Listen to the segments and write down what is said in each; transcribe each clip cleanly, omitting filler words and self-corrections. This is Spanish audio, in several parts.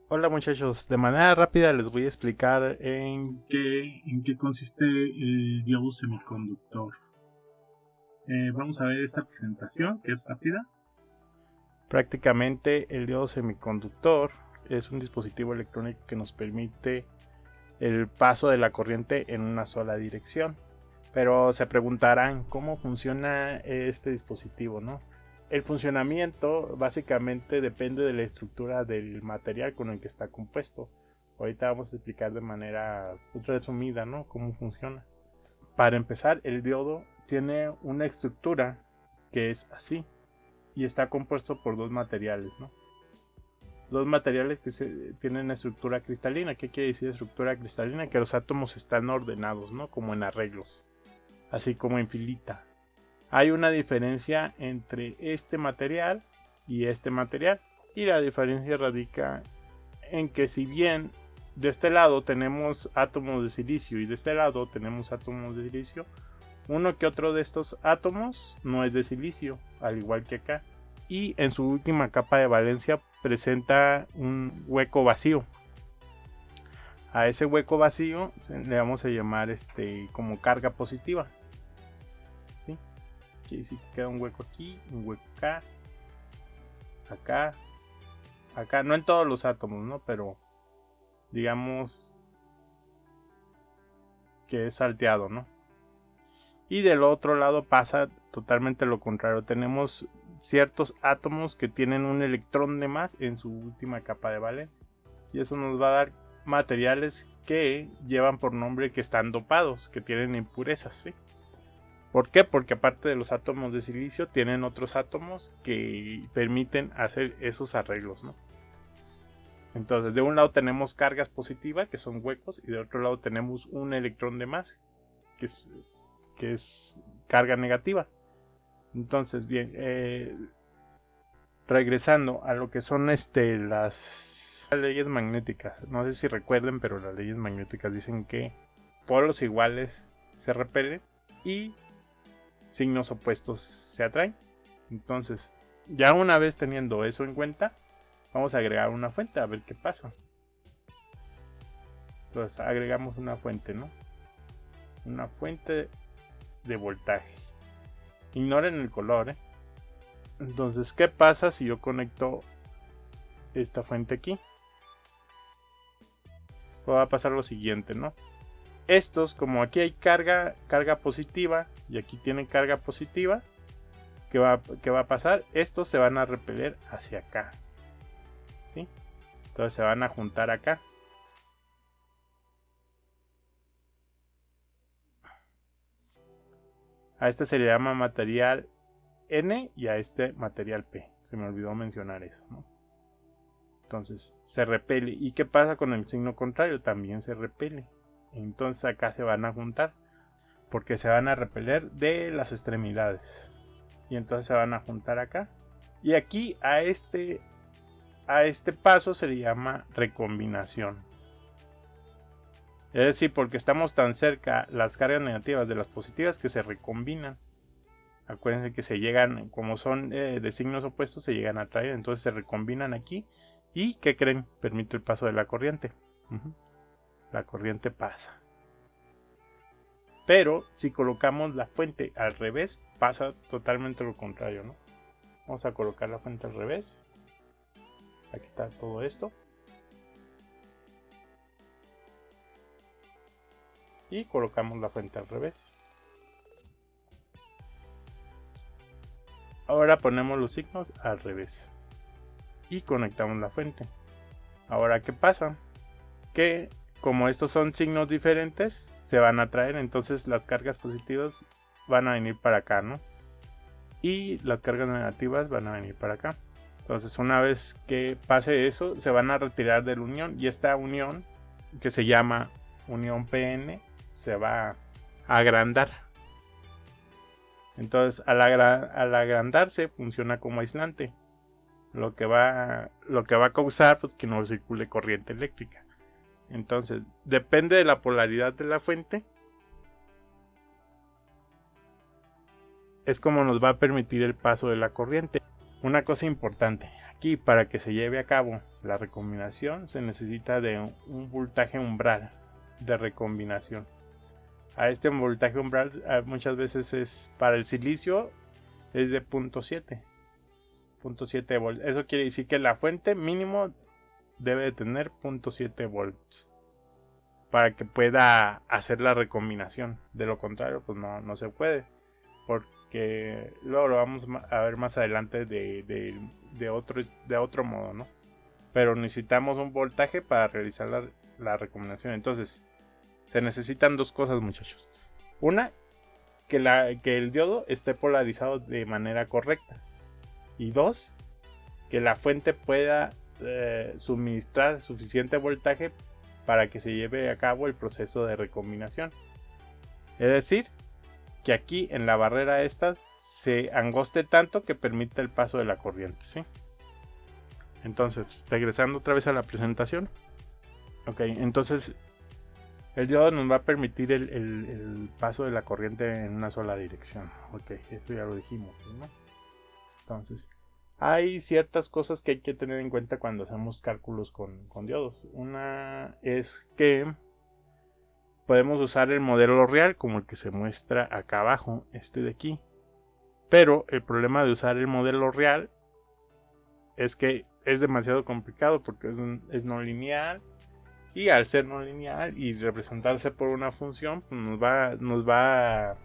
Hola muchachos, de manera rápida les voy a explicar en qué consiste el diodo semiconductor. Vamos a ver esta presentación que es rápida. Prácticamente el diodo semiconductor es un dispositivo electrónico que nos permite el paso de la corriente en una sola dirección. Pero se preguntarán cómo funciona este dispositivo, ¿no? El funcionamiento básicamente depende de la estructura del material con el que está compuesto. Ahorita vamos a explicar de manera resumida, ¿no?, cómo funciona. Para empezar, el diodo tiene una estructura que es así y está compuesto por dos materiales, ¿no? Dos materiales que tienen estructura cristalina. ¿Qué quiere decir estructura cristalina? Que los átomos están ordenados, ¿no?, como en arreglos, así como en filita. Hay una diferencia entre este material y este material, y la diferencia radica en que si bien de este lado tenemos átomos de silicio y de este lado tenemos átomos de silicio, uno que otro de estos átomos no es de silicio, al igual que acá, y en su última capa de valencia presenta un hueco vacío. A ese hueco vacío le vamos a llamar como carga positiva, ¿sí? Quiere decir que queda un hueco aquí, un hueco acá, acá, acá, no en todos los átomos, ¿no? Pero digamos que es salteado, ¿no? Y del otro lado pasa totalmente lo contrario. Tenemos ciertos átomos que tienen un electrón de más en su última capa de valencia. Y eso nos va a dar materiales que llevan por nombre que están dopados, que tienen impurezas, ¿sí? ¿Por qué? Porque aparte de los átomos de silicio, tienen otros átomos que permiten hacer esos arreglos, ¿no? Entonces, de un lado tenemos cargas positivas, que son huecos, y de otro lado tenemos un electrón de más, que es carga negativa. Entonces, bien, regresando a lo que son las leyes magnéticas. No sé si recuerden, pero las leyes magnéticas dicen que polos iguales se repelen y signos opuestos se atraen. Entonces, ya una vez teniendo eso en cuenta, vamos a agregar una fuente a ver qué pasa. Entonces agregamos una fuente, ¿no? Una fuente de voltaje. Ignoren el color, ¿eh? Entonces, ¿qué pasa si yo conecto esta fuente aquí? Pues va a pasar lo siguiente, ¿no? Estos, como aquí hay carga positiva y aquí tienen carga positiva, ¿qué va a pasar? Estos se van a repeler hacia acá, ¿sí? Entonces se van a juntar acá. A este se le llama material N y a este material P. Se me olvidó mencionar eso, ¿no? Entonces se repele. ¿Y qué pasa con el signo contrario? También se repele. Entonces acá se van a juntar, porque se van a repeler de las extremidades. Y entonces se van a juntar acá. Y aquí a este paso se le llama recombinación. Es decir, porque estamos tan cerca las cargas negativas de las positivas que se recombinan. Acuérdense que se llegan, como son de signos opuestos, se llegan a atraer. Entonces se recombinan aquí. ¿Y qué creen? Permite el paso de la corriente. La corriente pasa. Pero si colocamos la fuente al revés, pasa totalmente lo contrario, ¿no? Vamos a colocar la fuente al revés. A quitar todo esto. Y colocamos la fuente al revés. Ahora ponemos los signos al revés. Y conectamos la fuente. Ahora, ¿qué pasa? Que como estos son signos diferentes, se van a atraer. Entonces las cargas positivas van a venir para acá, ¿no? Y las cargas negativas van a venir para acá. Entonces una vez que pase eso, se van a retirar de la unión. Y esta unión, que se llama unión PN, se va a agrandar. Entonces al agrandarse funciona como aislante. Lo que va a causar pues, que no circule corriente eléctrica. Entonces depende de la polaridad de la fuente, es como nos va a permitir el paso de la corriente. una cosa importante, aquí para que se lleve a cabo la recombinación se necesita de un voltaje umbral de recombinación. A este voltaje umbral muchas veces es para el silicio es de 0.7 volts. Eso quiere decir que la fuente mínimo debe de tener 0.7 volts para que pueda hacer la recombinación. De lo contrario, pues no se puede. Porque luego lo vamos a ver más adelante de otro modo, ¿no? Pero necesitamos un voltaje para realizar la recombinación. Entonces, se necesitan dos cosas, muchachos. Una, que el diodo esté polarizado de manera correcta. Y dos, que la fuente pueda suministrar suficiente voltaje para que se lleve a cabo el proceso de recombinación. Es decir, que aquí en la barrera esta se angoste tanto que permita el paso de la corriente, ¿sí? Entonces, regresando otra vez a la presentación. Ok, entonces el diodo nos va a permitir el paso de la corriente en una sola dirección. Ok, eso ya lo dijimos, ¿no? Entonces, hay ciertas cosas que hay que tener en cuenta cuando hacemos cálculos con diodos. Una es que podemos usar el modelo real como el que se muestra acá abajo, este de aquí. Pero el problema de usar el modelo real es que es demasiado complicado porque es no lineal. Y al ser no lineal y representarse por una función, pues nos va a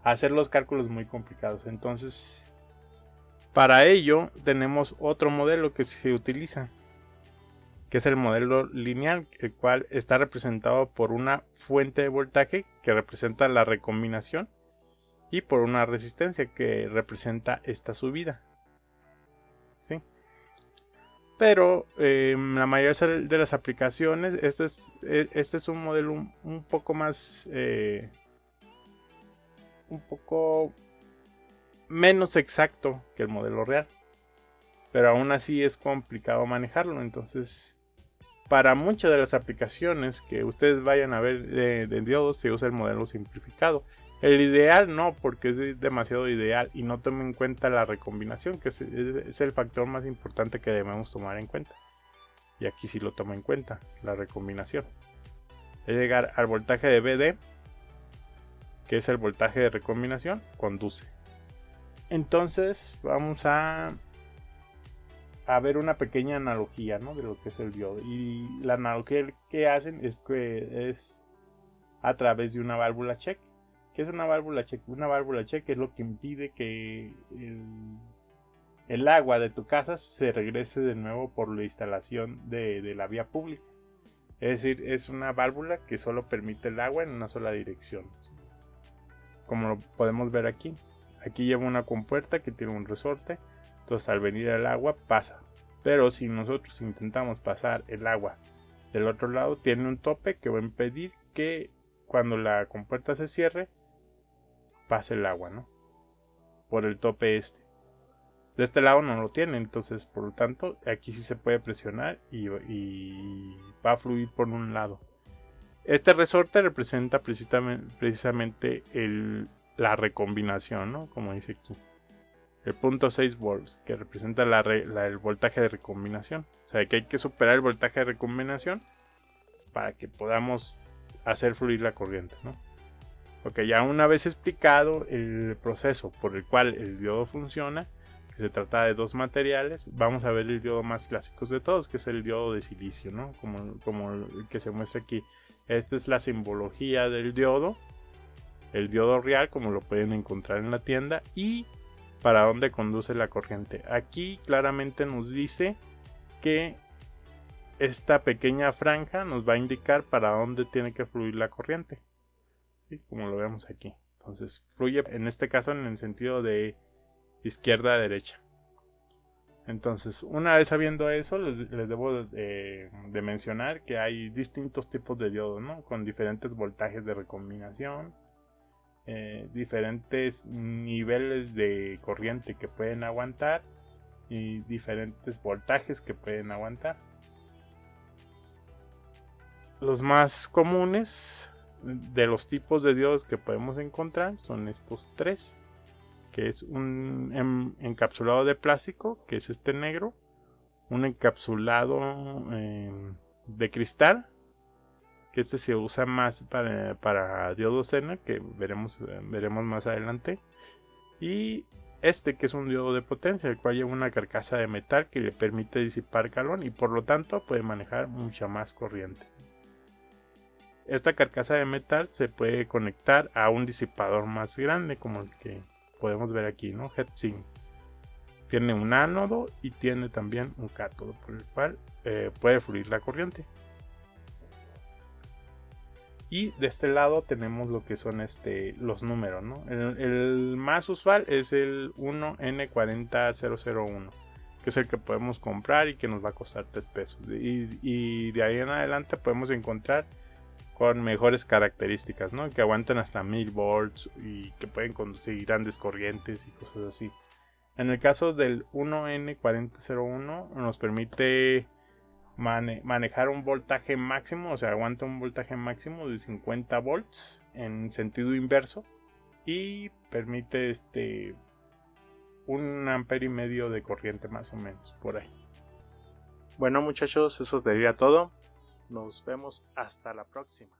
hacer los cálculos muy complicados. Entonces, para ello tenemos otro modelo que se utiliza, que es el modelo lineal, el cual está representado por una fuente de voltaje que representa la recombinación y por una resistencia que representa esta subida. ¿Sí? Pero la mayoría de las aplicaciones, este es un modelo un poco más, un poco menos exacto que el modelo real. Pero aún así es complicado manejarlo. Entonces, para muchas de las aplicaciones que ustedes vayan a ver de diodos, se usa el modelo simplificado. El ideal no, porque es demasiado ideal y no toma en cuenta la recombinación, que es el factor más importante que debemos tomar en cuenta. Y aquí sí lo toma en cuenta, la recombinación. Es llegar al voltaje de BD, que es el voltaje de recombinación, conduce. Entonces vamos a ver una pequeña analogía, ¿no?, de lo que es el diodo. Y la analogía que hacen es que es a través de una válvula check. ¿Qué es una válvula check? Una válvula check es lo que impide que el agua de tu casa se regrese de nuevo por la instalación de la vía pública. Es decir, es una válvula que solo permite el agua en una sola dirección, ¿sí? Como lo podemos ver aquí. Aquí lleva una compuerta que tiene un resorte. Entonces al venir el agua pasa. Pero si nosotros intentamos pasar el agua del otro lado, tiene un tope que va a impedir que cuando la compuerta se cierre pase el agua, ¿no?, por el tope este. De este lado no lo tiene, entonces por lo tanto aquí sí se puede presionar y va a fluir por un lado. Este resorte representa precisamente la recombinación, ¿no?, como dice aquí. El punto 6 volts, que representa el voltaje de recombinación. O sea que hay que superar el voltaje de recombinación para que podamos hacer fluir la corriente, ¿no? Ok, ya una vez explicado el proceso por el cual el diodo funciona, que se trata de dos materiales, vamos a ver el diodo más clásico de todos, que es el diodo de silicio, ¿no?, como el que se muestra aquí. Esta es la simbología del diodo, el diodo real, como lo pueden encontrar en la tienda, y para dónde conduce la corriente. Aquí claramente nos dice que esta pequeña franja nos va a indicar para dónde tiene que fluir la corriente, ¿sí?, como lo vemos aquí. Entonces fluye en este caso en el sentido de izquierda a derecha. Entonces, una vez sabiendo eso, les debo de mencionar que hay distintos tipos de diodos, ¿no?, con diferentes voltajes de recombinación, diferentes niveles de corriente que pueden aguantar y diferentes voltajes que pueden aguantar. Los más comunes de los tipos de diodos que podemos encontrar son estos tres. que es un encapsulado de plástico, que es este negro, un encapsulado de cristal, que este se usa más para diodos Zener, que veremos más adelante, y este que es un diodo de potencia, el cual lleva una carcasa de metal que le permite disipar calor y por lo tanto puede manejar mucha más corriente. Esta carcasa de metal se puede conectar a un disipador más grande, como el que podemos ver aquí, ¿no? Heatsink. Tiene un ánodo y tiene también un cátodo, por el cual puede fluir la corriente. Y de este lado tenemos lo que son los números, ¿no? El más usual es el 1N40001, que es el que podemos comprar y que nos va a costar 3 pesos. Y de ahí en adelante podemos encontrar con mejores características, ¿no? Que aguantan hasta 1000 volts y que pueden conducir grandes corrientes y cosas así. En el caso del 1N4001 nos permite manejar un voltaje máximo, o sea, aguanta un voltaje máximo de 50 volts en sentido inverso y permite 1,5 amperes de corriente más o menos por ahí. Bueno, muchachos, eso sería todo. Nos vemos hasta la próxima.